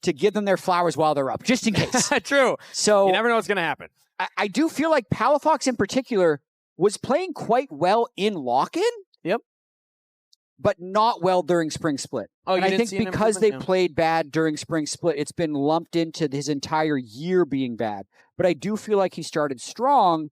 to give them their flowers while they're up, just in case. True. So you never know what's going to happen. I do feel like Palafox in particular was playing quite well in lock-in. Yep. But not well during Spring Split. Oh, and I think because they played bad during Spring Split, it's been lumped into his entire year being bad. But I do feel like he started strong,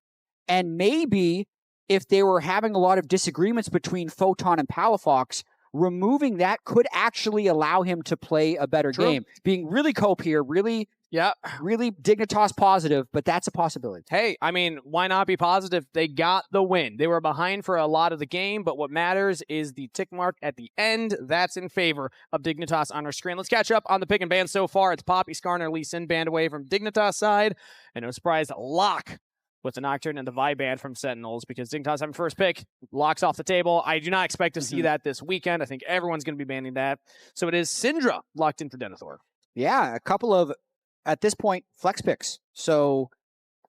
and maybe if they were having a lot of disagreements between Photon and Palafox, removing that could actually allow him to play a better game. Being really cope here, really Dignitas positive, but that's a possibility. Hey, I mean, why not be positive? They got the win. They were behind for a lot of the game, but what matters is the tick mark at the end. That's in favor of Dignitas on our screen. Let's catch up on the pick and ban so far. It's Poppy, Skarner, Lee Sin banned away from Dignitas side, and no surprise, Lock with the Nocturne and the Vi ban from Sentinels because Dignitas having first pick, Lock's off the table. I do not expect to see that this weekend. I think everyone's going to be banning that. So it is Syndra locked in for Denathor. Yeah, a couple of, at this point, flex picks. So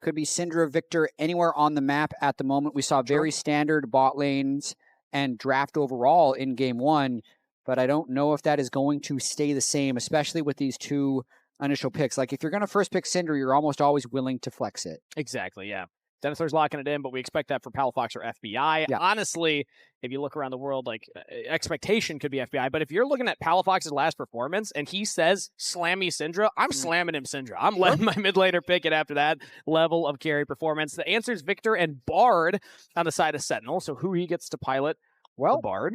could be Syndra, Viktor, anywhere on the map at the moment. We saw very standard bot lanes and draft overall in game one, but I don't know if that is going to stay the same, especially with these two initial picks. Like, if you're going to first pick Syndra, you're almost always willing to flex it. Exactly, yeah. Denathor's locking it in, but we expect that for Palafox or FBI. Yeah. Honestly, if you look around the world, like, expectation could be FBI, but if you're looking at Palafox's last performance and he says, slam me Syndra, I'm slamming him Syndra. I'm letting my mid laner pick it after that level of carry performance. The answer is Viktor and Bard on the side of Sentinel, so who he gets to pilot the Bard.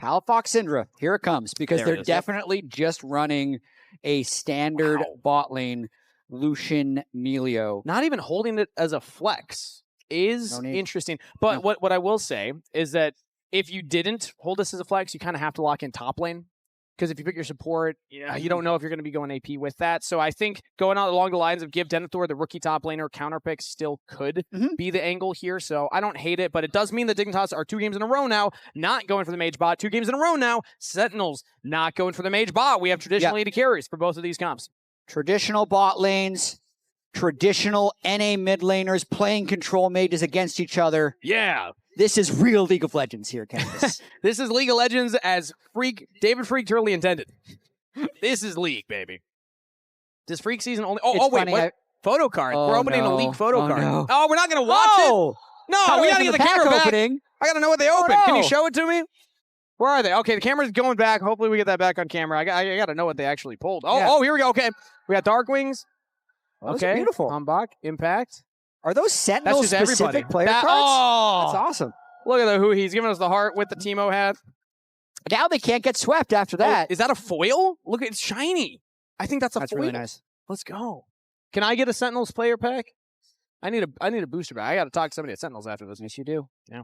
Palafox Syndra, here it comes, because they're definitely just running a standard bot lane Lucian Milio. Not even holding it as a flex is interesting. But what I will say is that if you didn't hold this as a flex, you kind of have to lock in top lane. Because if you pick your support, you don't know if you're going to be going AP with that. So I think going out along the lines of give Denathor the rookie top laner counter pick still could be the angle here. So I don't hate it, but it does mean the Dignitas are 2 games in a row now not going for the mage bot. 2 games in a row now, Sentinels not going for the mage bot. We have traditional AD carries for both of these comps. Traditional bot lanes, traditional NA mid laners playing control mages against each other. Yeah. This is real League of Legends here, Kangas. This is League of Legends as David Freak truly intended. This is League, baby. Does Freak season only... Oh, wait, what? Photo card. We're opening a League photo card. No. Oh, we're not going to watch it? No, we got to get the camera back. I got to know what they open. Can you show it to me? Where are they? Okay, the camera's going back. Hopefully we get that back on camera. I got to know what they actually pulled. Oh, here we go. Okay. We got DARKWINGS. Okay. Beautiful. HamBak, Impact. Are those Sentinel-specific player cards? Oh, that's awesome. Look at the huhi. He's giving us the heart with the Teemo hat. Now they can't get swept after that. Is that a foil? Look, it's shiny. I think that's a foil. That's really nice. Let's go. Can I get a Sentinels player pack? I need a booster pack. I got to talk to somebody at Sentinels after this. Yes, you do. Yeah.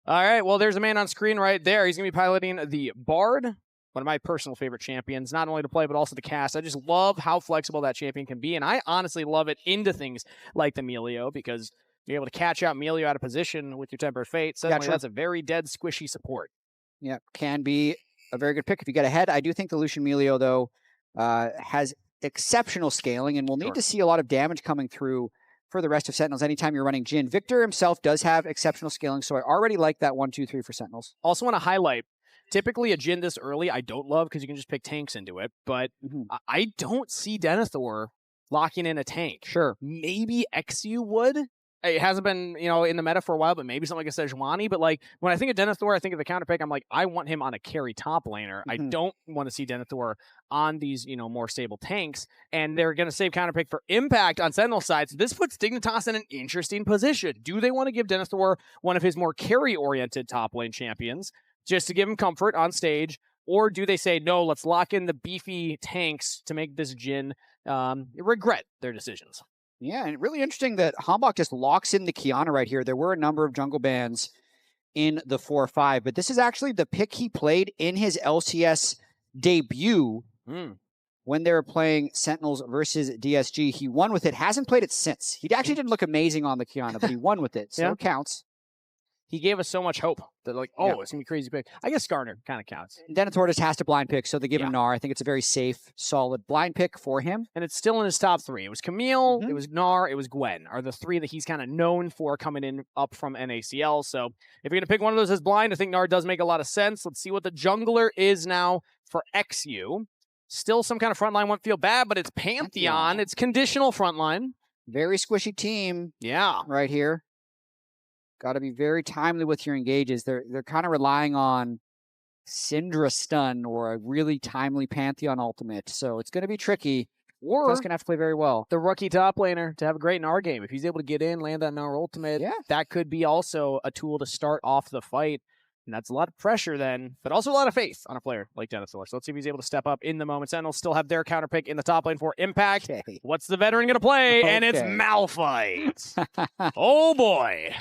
All right. Well, there's a man on screen right there. He's going to be piloting the Bard. One of my personal favorite champions, not only to play, but also to cast. I just love how flexible that champion can be, and I honestly love it into things like the Milio, because you're able to catch out Milio out of position with your Tempered Fate. Suddenly, that's a very dead, squishy support. Yeah, can be a very good pick if you get ahead. I do think the Lucian Milio, though, has exceptional scaling, and we'll need to see a lot of damage coming through for the rest of Sentinels anytime you're running Jhin. Viktor himself does have exceptional scaling, so I already like that 1, 2, 3 for Sentinels. Also want to highlight, typically a Jhin this early, I don't love because you can just pick tanks into it, but I don't see Denathor locking in a tank. Sure. Maybe eXyu would. It hasn't been, in the meta for a while, but maybe something like a Sejuani. But like when I think of Denathor, I think of the counter pick. I'm like, I want him on a carry top laner. I don't want to see Denathor on these, more stable tanks. And they're going to save counter pick for impact on Sentinel side. So this puts Dignitas in an interesting position. Do they want to give Denathor one of his more carry-oriented top lane champions just to give him comfort on stage? Or do they say, no, let's lock in the beefy tanks to make this Jhin regret their decisions? Yeah, and really interesting that HamBak just locks in the Qiyana right here. There were a number of jungle bans in the 4-5, but this is actually the pick he played in his LCS debut when they were playing Sentinels versus DSG. He won with it. Hasn't played it since. He actually didn't look amazing on the Qiyana, but he won with it, so it counts. He gave us so much hope that, like, it's going to be a crazy pick. I guess Skarner kind of counts. Denathor just has to blind pick, so they give him Gnar. I think it's a very safe, solid blind pick for him. And it's still in his top 3. It was Camille, it was Gnar, it was Gwen, are the 3 that he's kind of known for coming in up from NACL. So if you're going to pick one of those as blind, I think Gnar does make a lot of sense. Let's see what the jungler is now for eXyu. Still some kind of front line won't feel bad, but it's Pantheon. It's conditional front line. Very squishy team. Yeah. Right here. Got to be very timely with your engages. They're kind of relying on Syndra stun or a really timely Pantheon ultimate. So it's going to be tricky. Or That's going to have to play very well. The rookie top laner to have a great Gnar game. If he's able to get in, land that Gnar ultimate, that could be also a tool to start off the fight. And that's a lot of pressure then, but also a lot of faith on a player like Denathor. So let's see if he's able to step up in the moment. Sentinels still have their counter pick in the top lane for Impact. Okay. What's the veteran going to play? Okay. And it's Malphite. Oh, boy.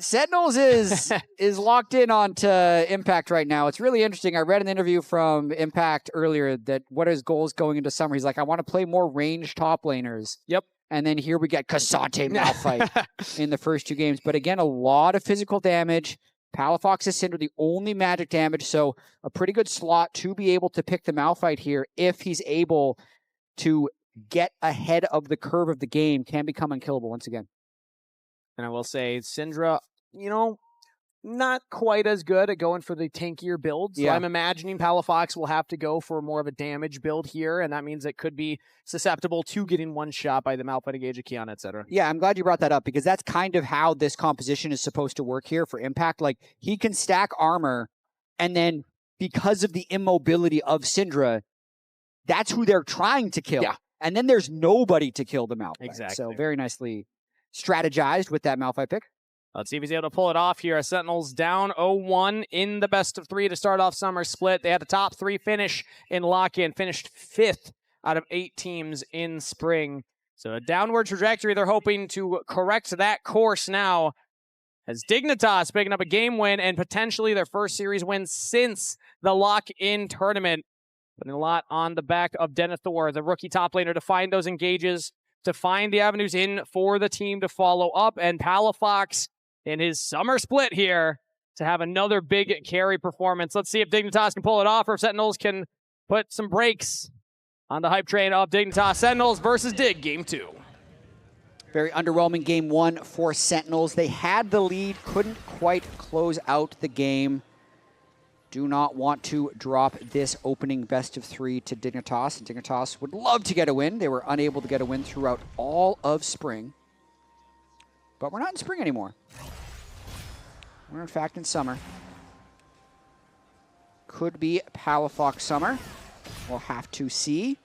Sentinels is locked in onto Impact right now. It's really interesting. I read an interview from Impact earlier that what his goals going into summer. He's like, I want to play more ranged top laners. Yep. And then here we get Cassante Malphite in the first 2 games. But again, a lot of physical damage. Palafox is Syndra, the only magic damage, so a pretty good slot to be able to pick the Malphite here if he's able to get ahead of the curve of the game, can become unkillable once again. And I will say, Syndra, not quite as good at going for the tankier build. So I'm imagining Palafox will have to go for more of a damage build here, and that means it could be susceptible to getting one shot by the Malphite engage of Qiyana, etc. Yeah, I'm glad you brought that up, because that's kind of how this composition is supposed to work here for Impact. Like, he can stack armor, and then because of the immobility of Syndra, that's who they're trying to kill. Yeah. And then there's nobody to kill the Malphite. Exactly. So very nicely strategized with that Malphite pick. Let's see if he's able to pull it off here. Sentinels down 0-1 in the best of 3 to start off summer split. They had a top 3 finish in lock-in, finished 5th out of 8 teams in spring. So a downward trajectory. They're hoping to correct that course now, as Dignitas picking up a game win and potentially their first series win since the lock-in tournament. Putting a lot on the back of Denathor, the rookie top laner, to find those engages, to find the avenues in for the team to follow up, and Palafox in his summer split here to have another big carry performance. Let's see if Dignitas can pull it off, or if Sentinels can put some brakes on the hype train of Dignitas. Sentinels versus Dig, game 2. Very underwhelming game 1 for Sentinels. They had the lead, couldn't quite close out the game. Do not want to drop this opening best of 3 to Dignitas. And Dignitas would love to get a win. They were unable to get a win throughout all of spring. But we're not in spring anymore. We're in fact in summer. Could be Palafox summer. We'll have to see.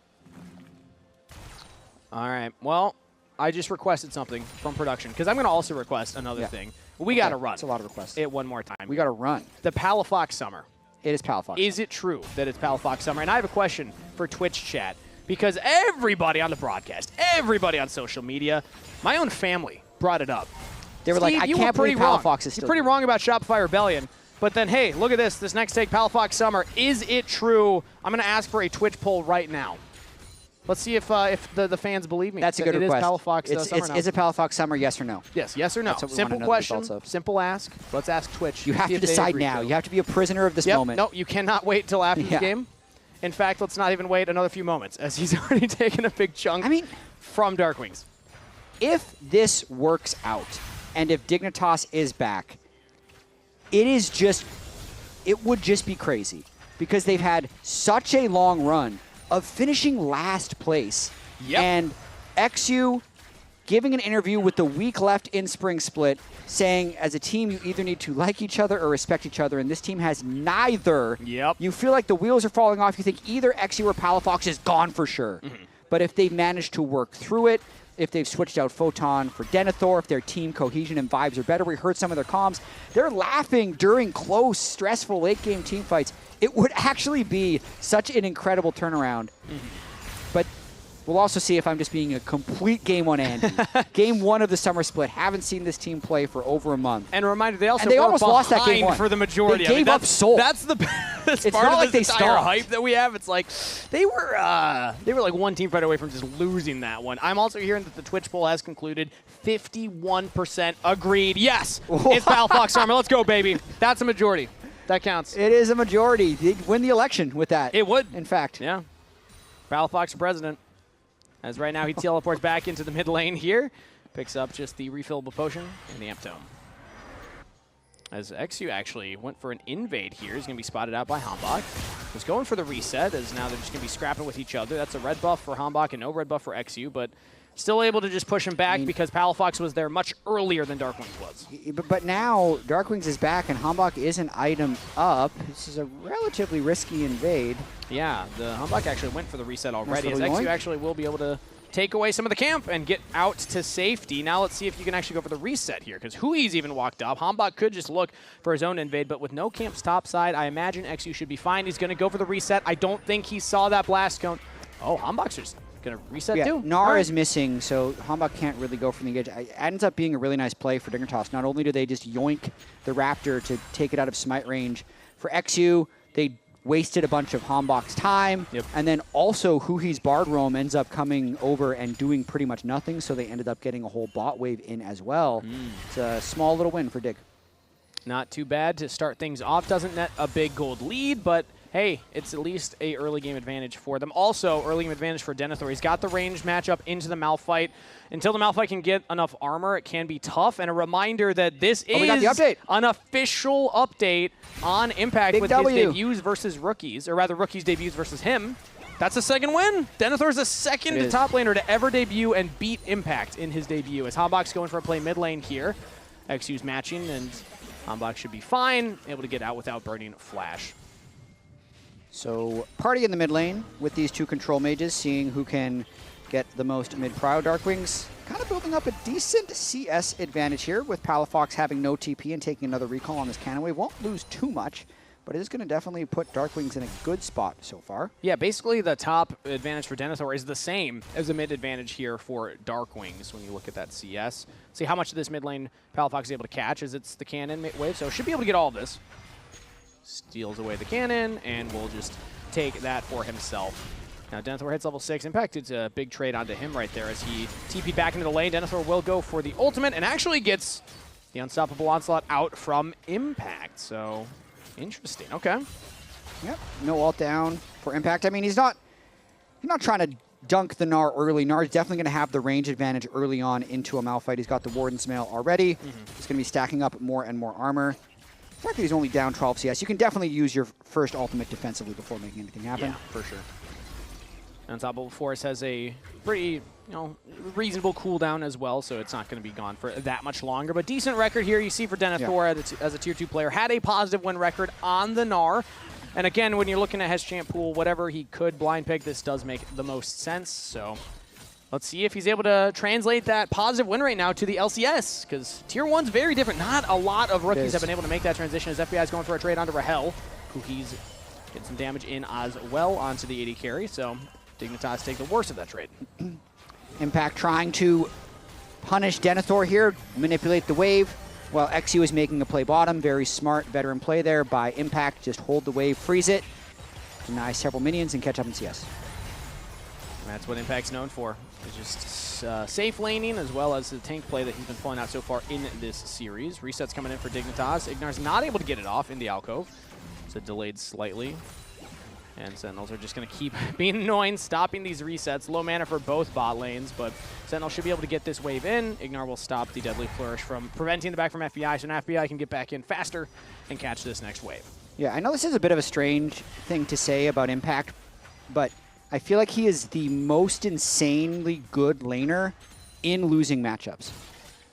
All right. Well, I just requested something from production, because I'm going to also request another thing. We got to run. It's a lot of requests. It one more time. We got to run. The Palafox summer. It is Palafox. Is it true that it's Palafox summer? And I have a question for Twitch chat, because everybody on the broadcast, everybody on social media, my own family brought it up. They were like, I can't believe Palafox is still You're pretty wrong about Shopify Rebellion. But then, hey, look at this. This next take, Palafox summer. Is it true? I'm going to ask for a Twitch poll right now. Let's see if the fans believe me. That's a good request. It is Palafox summer now. Is it Palafox summer, yes or no? Yes or no. Simple question, simple ask. Let's ask Twitch. You have to decide now. You have to be a prisoner of this moment. No, you cannot wait until after the game. In fact, let's not even wait another few moments, as he's already taken a big chunk from DARKWINGS. If this works out, and if Dignitas is back, it would just be crazy, because they've had such a long run of finishing last place. And eXyu giving an interview with the week left in spring split, saying as a team you either need to like each other or respect each other, and this team has neither. You feel like the wheels are falling off. You think either eXyu or Palafox is gone for sure. But if they've managed to work through it, if they've switched out Photon for Denathor, if their team cohesion and vibes are better, we heard some of their comms, they're laughing during close, stressful late-game team fights. It would actually be such an incredible turnaround. But we'll also see if I'm just being a complete Game 1 Andy. Game 1 of the summer split. Haven't seen this team play for over a month. And a reminder, they also were almost lost that game 1 for the majority. They gave up Soul. That's the best it's part not of like this they entire stopped. hype that we have. It's like they were like one team fight away from just losing that one. I'm also hearing that the Twitch poll has concluded 51% agreed. Yes, it's Palafox summer. Let's go, baby. That's a majority. That counts. It is a majority. They'd win the election with that. It would. In fact. Yeah. Palafox for president. As right now he teleports back into the mid lane here. Picks up just the refillable potion and the amp tome. As eXyu actually went for an invade here. He's going to be spotted out by HamBak. was going for the reset, as now they're just going to be scrapping with each other. That's a red buff for HamBak and no red buff for eXyu, but still able to just push him back because Palafox was there much earlier than DARKWINGS was. But now DARKWINGS is back and HamBak is an item up. This is a relatively risky invade. Yeah, the HamBak actually went for the reset already, as eXyu actually will be able to take away some of the camp and get out to safety. Now let's see if you can actually go for the reset here, because huhi's even walked up. HamBak could just look for his own invade, but with no camps topside, I imagine eXyu should be fine. He's going to go for the reset. I don't think he saw that blast cone. Oh, HamBak's just going to reset too. Gnar is missing, so HamBak can't really go from the edge. It ends up being a really nice play for Dignitas. Not only do they just yoink the Raptor to take it out of smite range, for eXyu, they wasted a bunch of HamBak's time, and then also huhi's Bard Roam ends up coming over and doing pretty much nothing, so they ended up getting a whole bot wave in as well. It's a small little win for Dig. Not too bad to start things off. Doesn't net a big gold lead, but hey, it's at least a early game advantage for them. Also, early game advantage for Denathor. He's got the ranged matchup into the Malphite. Until the Malphite can get enough armor, it can be tough. And a reminder that this is an official update on Impact with his debuts versus rookies, or rather rookies' debuts versus him. That's a second win. Denathor is the second top laner to ever debut and beat Impact in his debut, as HamBak's going for a play mid lane here. eXyu's matching, and HamBak should be fine, able to get out without burning Flash. So party in the mid lane with these two control mages, seeing who can get the most mid-prio. DARKWINGS kind of building up a decent CS advantage here, with Palafox having no TP and taking another recall on this cannon wave. Won't lose too much, but it is going to definitely put DARKWINGS in a good spot so far. Yeah, basically the top advantage for Denathor is the same as the mid advantage here for DARKWINGS when you look at that CS. See how much of this mid lane Palafox is able to catch, as it's the cannon wave, so should be able to get all of this. Steals away the cannon, and will just take that for himself. Now Denathor hits level 6. Impact, it's a big trade onto him right there as he TP'd back into the lane. Denathor will go for the ultimate and actually gets the Unstoppable Onslaught out from Impact. So, interesting. Okay. Yep, no ult down for Impact. I mean, he's not trying to dunk the Gnar early. Gnar's definitely going to have the range advantage early on into a Malphite. He's got the Warden's Mail already. He's going to be stacking up more and more armor. The fact that he's only down 12 CS, you can definitely use your first ultimate defensively before making anything happen. Yeah, for sure. Unstoppable Force has a pretty, reasonable cooldown as well, so it's not going to be gone for that much longer. But decent record here you see for Denathor as a Tier 2 player. Had a positive win record on the Gnar. And again, when you're looking at his champ pool, whatever he could blind pick, this does make the most sense. So let's see if he's able to translate that positive win rate now to the LCS, because Tier 1's very different. Not a lot of rookies have been able to make that transition, as FBI is going for a trade onto Rahel, who he's getting some damage in as well onto the AD carry. So Dignitas take the worst of that trade. Impact trying to punish Denathor here, manipulate the wave, while eXyu is making a play bottom. Very smart veteran play there by Impact. Just hold the wave, freeze it, deny several minions, and catch up in CS. And that's what Impact's known for. It's just safe laning, as well as the tank play that he's been pulling out so far in this series. Reset's coming in for Dignitas. Ignar's not able to get it off in the alcove, so delayed slightly. And Sentinels are just going to keep being annoying, stopping these resets. Low mana for both bot lanes, but Sentinels should be able to get this wave in. Ignar will stop the Deadly Flourish from preventing the back from FBI, so now FBI can get back in faster and catch this next wave. Yeah, I know this is a bit of a strange thing to say about Impact, but I feel like he is the most insanely good laner in losing matchups.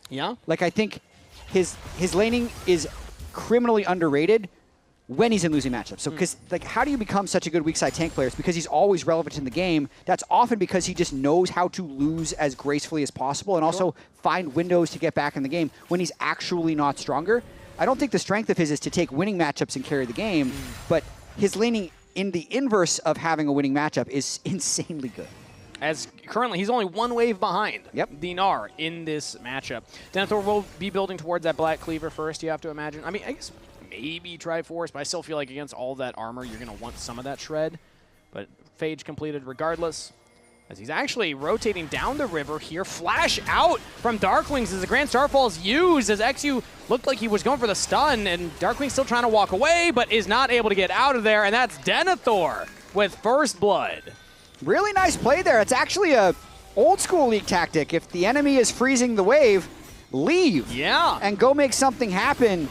Yeah? Like, I think his laning is criminally underrated when he's in losing matchups. So, because, like, how do you become such a good weak side tank player? It's because he's always relevant in the game. That's often because he just knows how to lose as gracefully as possible and also find windows to get back in the game when he's actually not stronger. I don't think the strength of his is to take winning matchups and carry the game, but his laning in the inverse of having a winning matchup is insanely good. As currently, he's only one wave behind the Gnar in this matchup. Denathor will be building towards that Black Cleaver first, you have to imagine. I mean, I guess maybe Triforce, but I still feel like against all that armor, you're going to want some of that shred. But Phage completed regardless, as he's actually rotating down the river here. Flash out from DARKWINGS as the Grand Starfall is used, as eXyu looked like he was going for the stun, and DARKWINGS still trying to walk away, but is not able to get out of there, and that's Denathor with first blood. Really nice play there. It's actually a old school League tactic. If the enemy is freezing the wave, leave. Yeah. And go make something happen.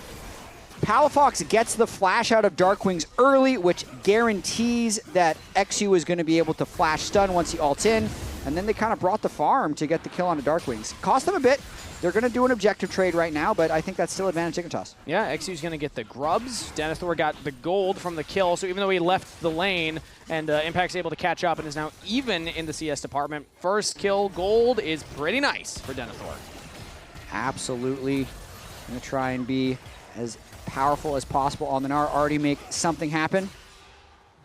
Palafox gets the flash out of Darkwings early, which guarantees that eXyu is going to be able to flash stun once he ults in. And then they kind of brought the farm to get the kill onto Darkwings. Cost them a bit. They're going to do an objective trade right now, but I think that's still advantage Dignitas. Yeah, eXyu's going to get the grubs. Denathor got the gold from the kill, so even though he left the lane, and Impact's able to catch up and is now even in the CS department, first kill gold is pretty nice for Denathor. Absolutely. Going to try and be as powerful as possible on the Gnar, already make something happen.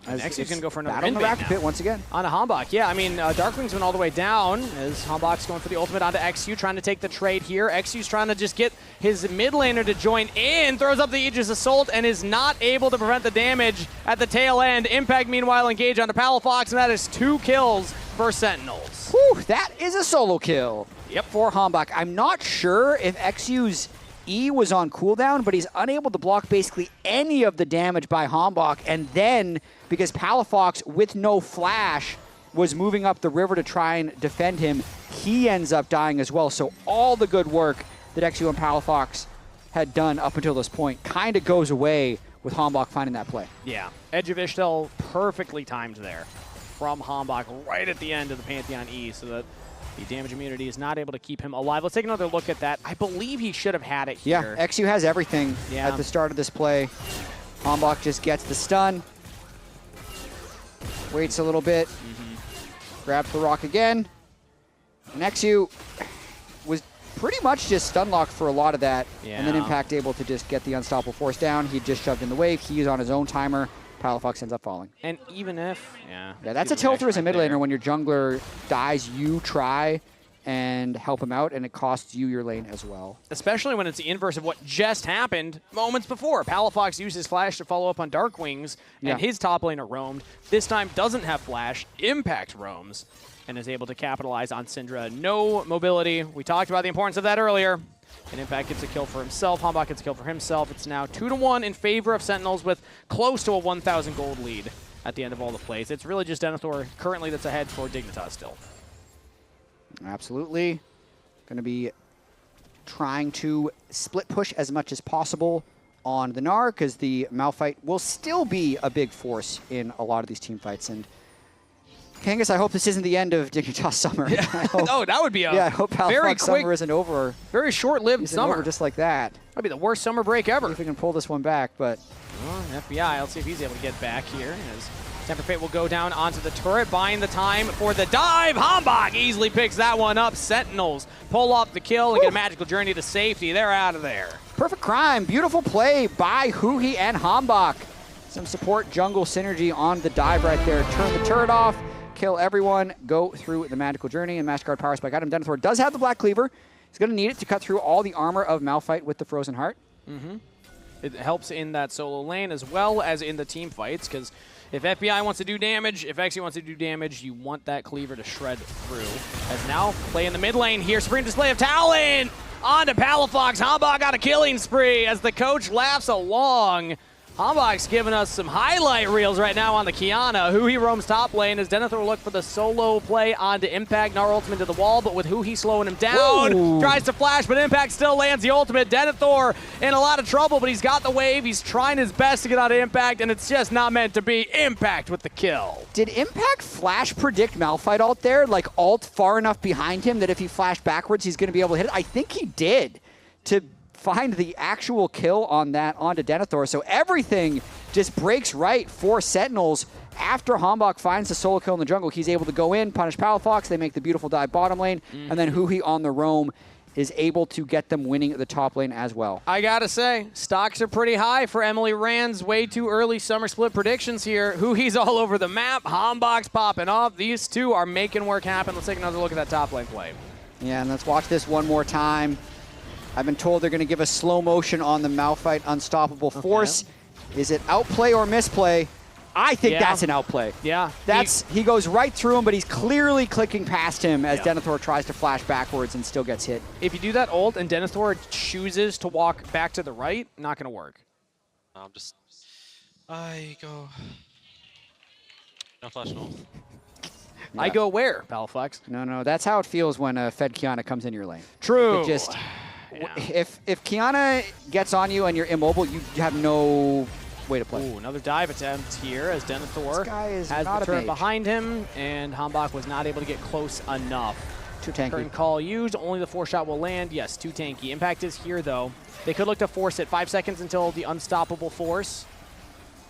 eXyu's going to go for another battle in the Raptor Pit once again. On a HamBak. Yeah, I mean, Darkwings went all the way down as HamBak's going for the ultimate onto eXyu, trying to take the trade here. eXyu's trying to just get his mid laner to join in, throws up the Aegis Assault, and is not able to prevent the damage at the tail end. Impact, meanwhile, engage onto Palafox, and that is 2 kills for Sentinels. Whew, that is a solo kill. Yep. For HamBak. I'm not sure if eXyu's E was on cooldown, but he's unable to block basically any of the damage by HamBak, and then because Palafox, with no flash, was moving up the river to try and defend him, he ends up dying as well. So all the good work that eXyu and Palafox had done up until this point kind of goes away with HamBak finding that play. Yeah, Edge of Ishtel perfectly timed there from HamBak right at the end of the Pantheon E, so that the damage immunity is not able to keep him alive. Let's take another look at that. I believe he should have had it here. Yeah, eXyu has everything at the start of this play. HamBak just gets the stun. Waits a little bit. Grabs the rock again. And eXyu was pretty much just stun locked for a lot of that. Yeah. And then Impact able to just get the unstoppable force down. He just shoved in the wave. He's on his own timer. Palafox ends up falling. And even if, yeah, that's a tilter as a mid laner. When your jungler dies, you try and help him out, and it costs you your lane as well. Especially when it's the inverse of what just happened moments before. Palafox used his flash to follow up on Darkwings, and his top laner roamed. This time doesn't have flash. Impact roams and is able to capitalize on Syndra. No mobility. We talked about the importance of that earlier. And Impact gets a kill for himself. HamBak gets a kill for himself. It's now 2-1 in favor of Sentinels with close to a 1,000 gold lead at the end of all the plays. It's really just Denathor currently that's ahead for Dignitas still. Absolutely. Going to be trying to split push as much as possible on the Gnar, because the Malphite will still be a big force in a lot of these team fights. And Kangas, I hope this isn't the end of Dignitas Summer. Yeah. Oh, that would be a I hope very Palafox Summer isn't over. Very short-lived summer. Over just like that. That'd be the worst summer break ever. See if we can pull this one back, but... FBI, let's see if he's able to get back here. As Temper Fate will go down onto the turret, buying the time for the dive. HamBak easily picks that one up. Sentinels pull off the kill and get a magical journey to safety. They're out of there. Perfect crime. Beautiful play by huhi and HamBak. Some support jungle synergy on the dive right there. Turn the turret off. Kill everyone, go through the magical journey, and Mastercard Power Spike item. Denathor does have the Black Cleaver. He's going to need it to cut through all the armor of Malphite with the Frozen Heart. It helps in that solo lane as well as in the team fights, because if FBI wants to do damage, if eXyu wants to do damage, you want that Cleaver to shred through. As now, play in the mid lane here. Supreme Display of Talent onto Palafox. HamBak got a killing spree as the coach laughs along. HamBak's giving us some highlight reels right now on the Qiyana. huhi roams top lane as Denathor will look for the solo play onto Impact. Gnar ultimate to the wall, but with huhi slowing him down. Ooh. Tries to flash, but Impact still lands the ultimate. Denathor in a lot of trouble, but he's got the wave. He's trying his best to get out of Impact, and it's just not meant to be. Impact with the kill. Did Impact flash predict Malphite out there? Like ult far enough behind him that if he flashed backwards, he's going to be able to hit it? I think he did to find the actual kill on that onto Denathor. So everything just breaks right for Sentinels. After HamBak finds the solo kill in the jungle, he's able to go in, punish Palafox. They make the beautiful dive bottom lane, and then huhi on the roam is able to get them winning the top lane as well. I gotta say, stocks are pretty high for Emily Rand's way too early summer split predictions here. huhi's all over the map. HamBak's popping off. These two are making work happen. Let's take another look at that top lane play. Yeah, and let's watch this one more time. I've been told they're going to give us slow motion on the Malphite Unstoppable Force. Is it outplay or misplay? I think that's an outplay. Yeah. He goes right through him, but he's clearly clicking past him as Denathor tries to flash backwards and still gets hit. If you do that ult and Denathor chooses to walk back to the right, not going to work. I go... No flash, no. Yeah. I go where, Palafox? No, that's how it feels when Fed Qiyana comes in your lane. True. It just... If Qiyana gets on you and you're immobile, you have no way to play. Ooh, another dive attempt here as Denathor has the turret behind him, and HamBak was not able to get close enough. Too tanky. Curtain call used, only the 4-shot will land. Yes, too tanky. Impact is here, though. They could look to force it. 5 seconds until the unstoppable force.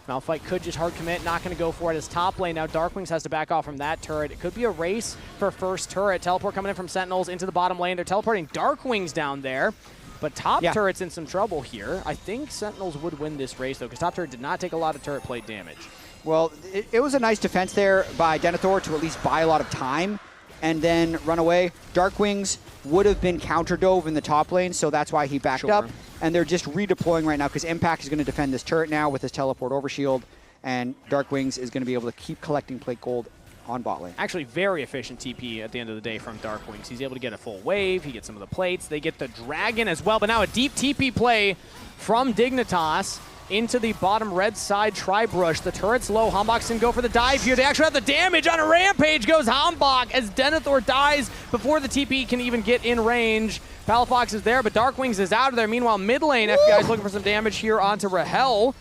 Malphite could just hard commit, not going to go for it as top lane. Now DARKWINGS has to back off from that turret. It could be a race for first turret. Teleport coming in from Sentinels into the bottom lane. They're teleporting DARKWINGS down there. But top turret's in some trouble here. I think Sentinels would win this race, though, because top turret did not take a lot of turret plate damage. Well, it was a nice defense there by Denathor to at least buy a lot of time and then run away. DARKWINGS would have been counter-dove in the top lane, so that's why he backed up. And they're just redeploying right now because Impact is going to defend this turret now with his teleport overshield, and DARKWINGS is going to be able to keep collecting plate gold on bot lane. Actually, very efficient TP at the end of the day from DARKWINGS. He's able to get a full wave. He gets some of the plates. They get the dragon as well, but now a deep TP play from Dignitas into the bottom red side tri-brush. The turret's low. HamBak can go for the dive here. They actually have the damage on a rampage. Goes HamBak as Denathor dies before the TP can even get in range. Palafox is there, but DARKWINGS is out of there. Meanwhile, mid lane, FBI is looking for some damage here onto Rahel.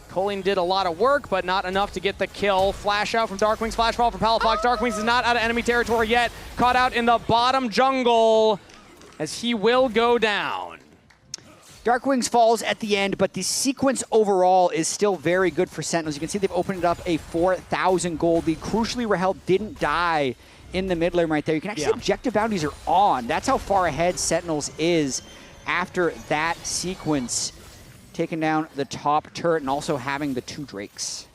Colleen did a lot of work, but not enough to get the kill. Flash out from DARKWINGS, flash fall from Palafox. DARKWINGS is not out of enemy territory yet. Caught out in the bottom jungle as he will go down. DARKWINGS falls at the end, but the sequence overall is still very good for Sentinels. You can see they've opened up a 4,000 gold lead. Crucially, Rahel didn't die in the mid lane right there. You can actually see objective bounties are on. That's how far ahead Sentinels is after that sequence. Taking down the top turret and also having the 2 Drakes.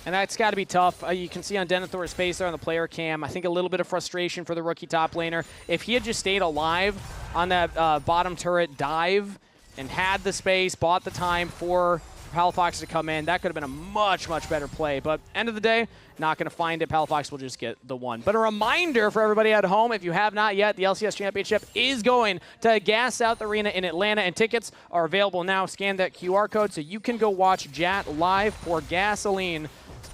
And that's got to be tough. You can see on Denathor's face there on the player cam, I think a little bit of frustration for the rookie top laner. If he had just stayed alive on that bottom turret dive and had the space, bought the time for Palafox to come in, that could have been a much, much better play. But end of the day, not going to find it. Palafox will just get the one. But a reminder for everybody at home, if you have not yet, the LCS Championship is going to Gas South Arena in Atlanta, and tickets are available now. Scan that QR code so you can go watch Jatt live for gasoline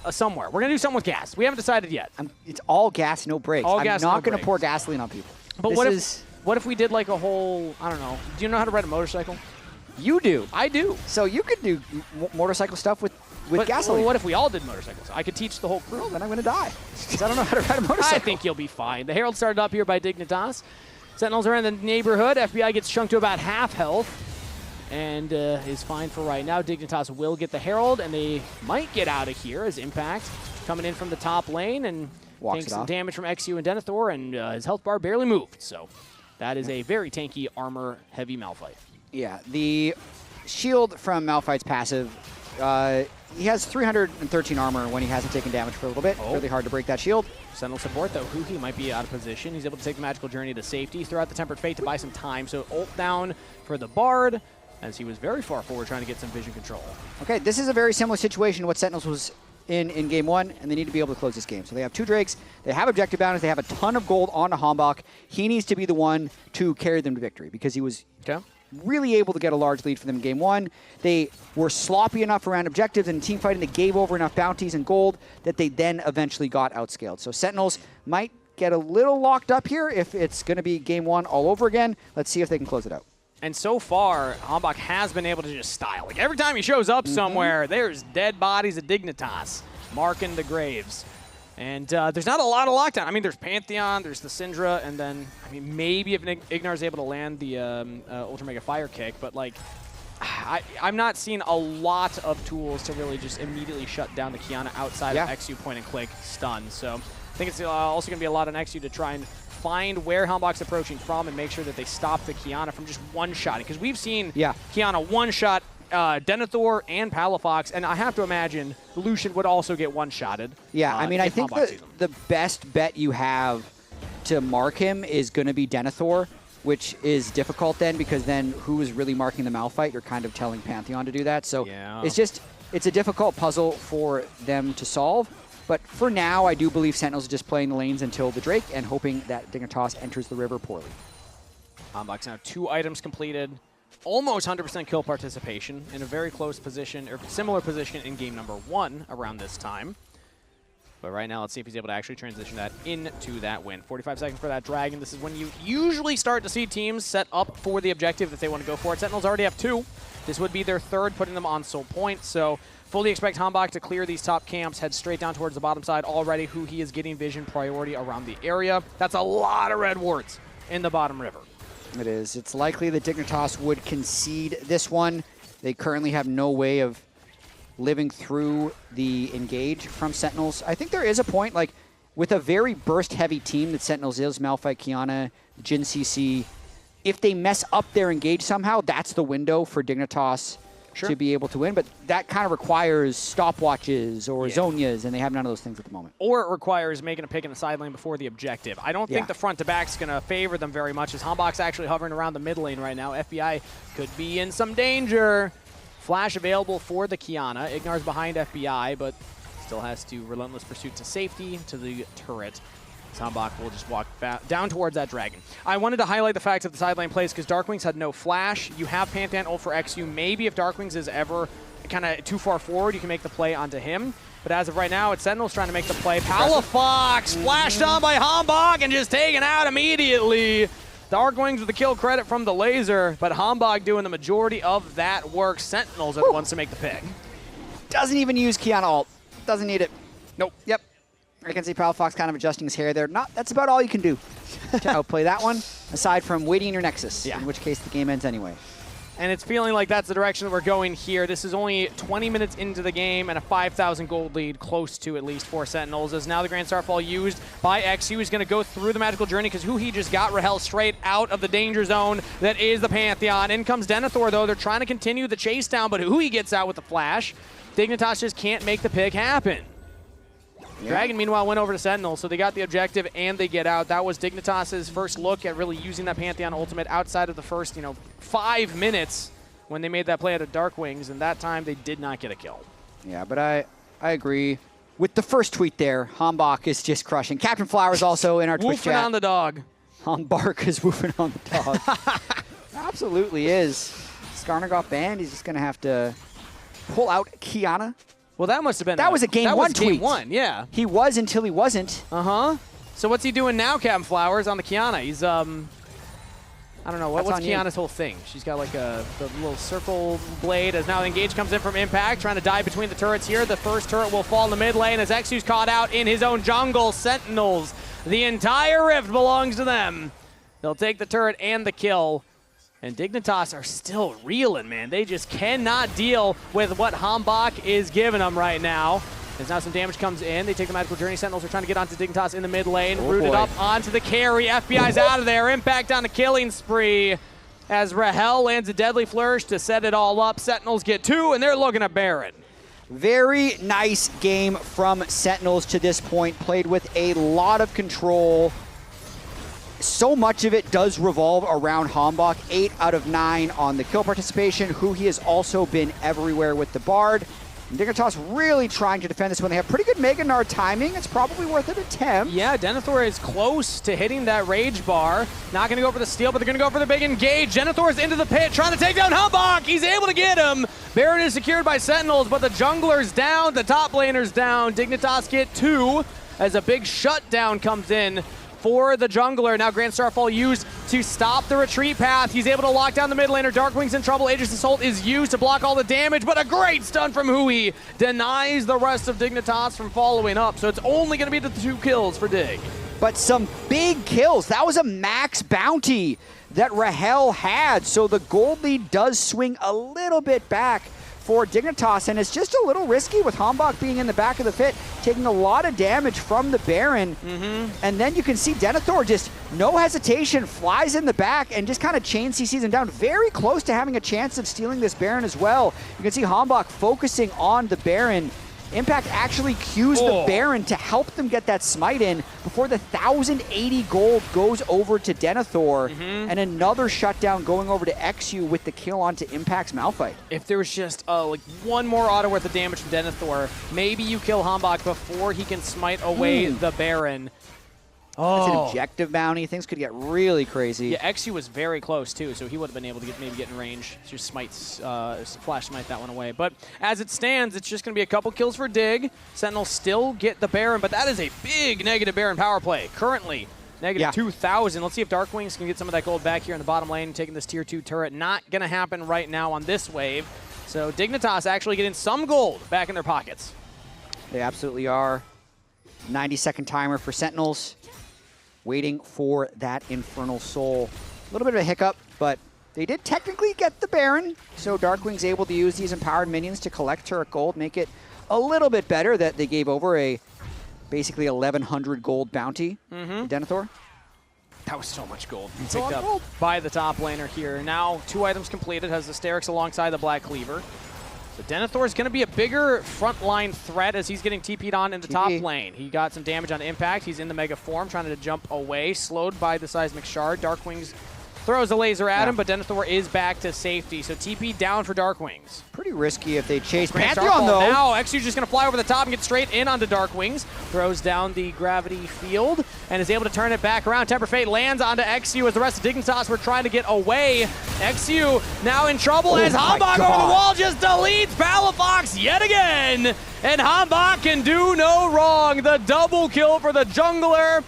somewhere. We're going to do something with gas. We haven't decided yet. It's all gas, no brakes. I'm not going to pour gasoline on people. But what if we did like a whole, I don't know, do you know how to ride a motorcycle? You do. I do. So you could do motorcycle stuff with gasoline. Well, what if we all did motorcycles? I could teach the whole crew. Well, then I'm going to die because I don't know how to ride a motorcycle. I think you'll be fine. The Herald started up here by Dignitas. Sentinels are in the neighborhood. FBI gets shrunk to about half health and is fine for right now. Dignitas will get the Herald, and they might get out of here as Impact coming in from the top lane and taking some damage from eXyu and Denathor, and his health bar barely moved. So that is a very tanky, armor-heavy Malphite. Yeah, the shield from Malphite's passive, he has 313 armor when he hasn't taken damage for a little bit. Really hard to break that shield. Sentinel support, though, huhi might be out of position. He's able to take the magical journey to safety throughout the Tempered Fate to buy some time. So ult down for the Bard, as he was very far forward trying to get some vision control. Okay, this is a very similar situation to what Sentinels was in game 1, and they need to be able to close this game. So they have 2 Drakes, they have objective bounties, they have a ton of gold onto HamBak. He needs to be the one to carry them to victory because he was really able to get a large lead for them in game 1. They were sloppy enough around objectives and team fighting. They gave over enough bounties and gold that they then eventually got outscaled. So Sentinels might get a little locked up here if it's going to be game 1 all over again. Let's see if they can close it out. And so far, HamBak has been able to just style. Like every time he shows up somewhere, there's dead bodies of Dignitas marking the graves. And there's not a lot of lockdown. I mean, there's Pantheon, there's the Syndra, and then, I mean, maybe if Ignar is able to land the Ultra Mega Fire Kick, but like, I'm not seeing a lot of tools to really just immediately shut down the Qiyana outside of eXyu point and click stun. So I think it's also going to be a lot on eXyu to try and find where HamBak's approaching from and make sure that they stop the Qiyana from just one-shotting. Because we've seen Qiyana one-shot Denathor and Palafox, and I have to imagine Lucian would also get one-shotted. Yeah, I mean, I think the best bet you have to mark him is going to be Denathor, which is difficult then because then who is really marking the Malphite? You're kind of telling Pantheon to do that. So it's a difficult puzzle for them to solve. But for now, I do believe Sentinels are just playing the lanes until the Drake and hoping that Dignitas enters the river poorly. HamBak's now 2 items completed. Almost 100% kill participation in a very close position, or similar position in game number 1 around this time. But right now, let's see if he's able to actually transition that into that win. 45 seconds for that Dragon. This is when you usually start to see teams set up for the objective that they want to go for. Sentinels already have 2. This would be their 3rd, putting them on sole point. So fully expect HamBak to clear these top camps, head straight down towards the bottom side already. Huhi is getting vision priority around the area. That's a lot of red wards in the bottom river. It is. It's likely that Dignitas would concede this one. They currently have no way of living through the engage from Sentinels. I think there is a point, like, with a very burst-heavy team that Sentinels is, Malphite, Qiyana, Jhin CC, if they mess up their engage somehow, that's the window for Dignitas to be able to win. But that kind of requires stopwatches or Zonias, and they have none of those things at the moment. Or it requires making a pick in the side lane before the objective. I don't think the front to back is going to favor them very much, as HamBak's actually hovering around the mid lane right now. FBI could be in some danger. Flash available for the Qiyana. Ignar's behind FBI, but still has to relentless pursuit to safety to the turret. HamBak will just walk down towards that Dragon. I wanted to highlight the fact of the side lane plays because DARKWINGS had no flash. You have Pantheon ult for eXyu. Maybe if DARKWINGS is ever kind of too far forward, you can make the play onto him. But as of right now, it's Sentinels trying to make the play. Palafox flashed on by HamBak and just taken out immediately. DARKWINGS with the kill credit from the laser, but HamBak doing the majority of that work. Sentinels are the ones to make the pick. Doesn't even use Qiyana ult. Doesn't need it. Nope. Yep. I can see Palafox kind of adjusting his hair there. That's about all you can do to outplay that one, aside from waiting in your Nexus, in which case the game ends anyway. And it's feeling like that's the direction that we're going here. This is only 20 minutes into the game and a 5,000 gold lead, close to at least for Sentinels, as now the Grand Starfall used by eXyu is going to go through the magical journey because Huhi just got Rahel straight out of the danger zone that is the Pantheon. In comes Denathor, though. They're trying to continue the chase down, but Huhi gets out with the flash. Dignitas just can't make the pick happen. Dragon, meanwhile, went over to Sentinel, so they got the objective and they get out. That was Dignitas' first look at really using that Pantheon ultimate outside of the first, 5 minutes when they made that play out of DARKWINGS, and that time they did not get a kill. Yeah, but I agree. With the first tweet there, HamBak is just crushing. Captain Flowers also in our Twitch chat. Woofing on the dog. HamBak is woofing on the dog. Absolutely is. Skarner got banned. He's just going to have to pull out Qiyana. Well, that must have been that was a game one tweet. Game one, yeah. He was until he wasn't. Uh-huh. So what's he doing now, Captain Flowers, on the Qiyana? He's, I don't know, what's Qiyana's whole thing? She's got like the little circle blade as now the engage comes in from Impact, trying to dive between the turrets here. The first turret will fall in the mid lane as eXyu's caught out in his own jungle. Sentinels, the entire rift belongs to them. They'll take the turret and the kill. And Dignitas are still reeling, man. They just cannot deal with what HamBak is giving them right now. As now some damage comes in. They take the magical journey. Sentinels are trying to get onto Dignitas in the mid lane. Rooted up onto the carry. FBI's out of there. Impact on the killing spree. As Rahel lands a deadly flourish to set it all up. Sentinels get 2, and they're looking at Baron. Very nice game from Sentinels to this point. Played with a lot of control. So much of it does revolve around HamBak. 8 out of 9 on the kill participation. Huhi has also been everywhere with the Bard. And Dignitas really trying to defend this one. They have pretty good Gnar timing. It's probably worth an attempt. Yeah, Denathor is close to hitting that rage bar. Not going to go for the steal, but they're going to go for the big engage. Denathor's into the pit, trying to take down HamBak. He's able to get him. Baron is secured by Sentinels, but the jungler's down, the top laner's down. Dignitas get 2 as a big shutdown comes in for the jungler. Now Grand Starfall used to stop the retreat path. He's able to lock down the mid laner. DARKWINGS in trouble. Aegis Assault is used to block all the damage, but a great stun from Huhi denies the rest of Dignitas from following up. So it's only going to be the 2 kills for Dig. But some big kills. That was a max bounty that Rahel had. So the gold lead does swing a little bit back for Dignitas, and it's just a little risky with HamBak being in the back of the pit, taking a lot of damage from the Baron. And then you can see Denathor just no hesitation, flies in the back and just kind of chain CCs him down, very close to having a chance of stealing this Baron as well. You can see HamBak focusing on the Baron. Impact actually cues the Baron to help them get that smite in before the 1,080 gold goes over to Denathor, and another shutdown going over to eXyu with the kill onto Impact's Malphite. If there was just like 1 more auto worth of damage from Denathor, maybe you kill HamBak before he can smite away the Baron. It's an objective bounty. Things could get really crazy. Yeah, eXyu was very close too, so he would have been able to maybe get in range. Just smites, flash smite that one away. But as it stands, it's just going to be a couple kills for Dig. Sentinels still get the Baron, but that is a big negative Baron power play. Currently, negative 2,000. Let's see if Darkwings can get some of that gold back here in the bottom lane, taking this tier 2 turret. Not going to happen right now on this wave. So Dignitas actually getting some gold back in their pockets. They absolutely are. 90-second timer for Sentinels. Waiting for that Infernal Soul. A little bit of a hiccup, but they did technically get the Baron. So Darkwing's able to use these empowered minions to collect turret gold, make it a little bit better that they gave over a basically 1,100 gold bounty to Denathor. That was so much gold picked up by the top laner here. Now 2 items completed, has the Sterix alongside the Black Cleaver. So Denathor is going to be a bigger frontline threat as he's getting TP'd on in the top lane. He got some damage on impact. He's in the Mega form, trying to jump away, slowed by the Seismic Shard. Darkwings throws a laser at him, but Denathor is back to safety. So TP down for Darkwings. Pretty risky if they chase Pantheon, though. Now eXyu just going to fly over the top and get straight in onto Darkwings. Throws down the gravity field and is able to turn it back around. Temper Fate lands onto eXyu as the rest of Dignitas were trying to get away. eXyu now in trouble as HamBak over the wall just deletes Palafox yet again. And HamBak can do no wrong. The double kill for the jungler.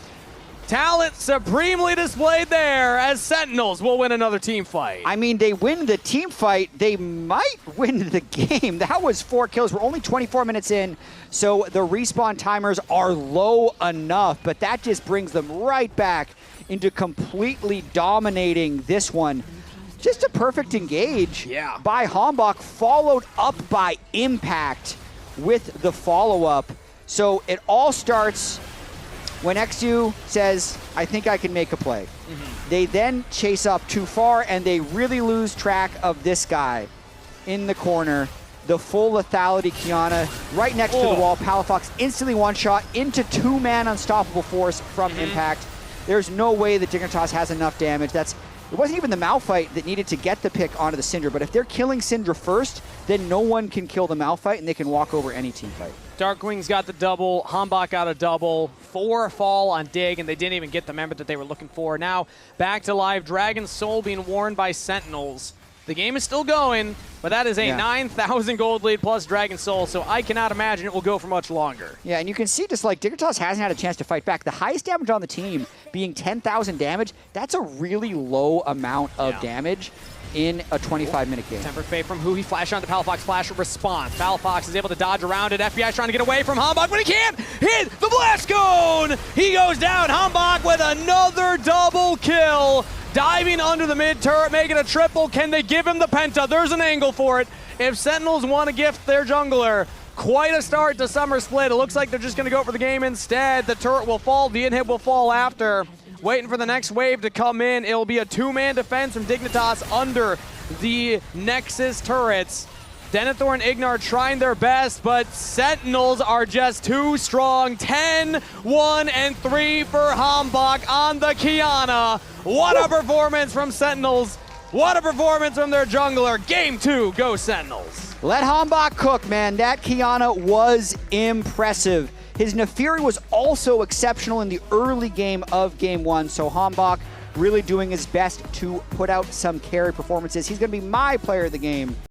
Talent supremely displayed there as Sentinels will win another team fight. I mean, they win the team fight. They might win the game. That was 4 kills. We're only 24 minutes in, so the respawn timers are low enough, but that just brings them right back into completely dominating this one. Just a perfect engage by HamBak, followed up by Impact with the follow-up. So it all starts when eXyu says, I think I can make a play. They then chase up too far, and they really lose track of this guy in the corner. The full lethality Qiyana right next to the wall. Palafox instantly one-shot into 2-man unstoppable force from Impact. There's no way that Dignitas has enough damage. It wasn't even the Malphite that needed to get the pick onto the Syndra, but if they're killing Syndra first, then no one can kill the Malphite, and they can walk over any team fight. Darkwings got the double, HamBak got a double, 4 fall on Dig, and they didn't even get the member that they were looking for. Now, back to live, Dragon's Soul being worn by Sentinels. The game is still going, but that is a 9,000 gold lead plus Dragon Soul, so I cannot imagine it will go for much longer. Yeah, and you can see just like Dignitas hasn't had a chance to fight back. The highest damage on the team being 10,000 damage, that's a really low amount of damage in a 25-minute game. Temper Fate from huhi, flash onto Palafox, flash response. Palafox is able to dodge around it. FBI trying to get away from HamBak, but he can't hit the blast cone! He goes down, HamBak with another double kill. Diving under the mid turret, making a triple. Can they give him the penta? There's an angle for it. If Sentinels want to gift their jungler, quite a start to Summer Split. It looks like they're just going to go for the game instead. The turret will fall, the inhib will fall after. Waiting for the next wave to come in. It'll be a 2-man defense from Dignitas under the Nexus turrets. Denathor and Ignar trying their best, but Sentinels are just too strong. 10, 1, and 3 for HamBak on the Qiyana. What a performance from Sentinels. What a performance from their jungler. Game 2, go Sentinels. Let HamBak cook, man. That Qiyana was impressive. His Nefiri was also exceptional in the early game of Game 1, so HamBak really doing his best to put out some carry performances. He's going to be my player of the game.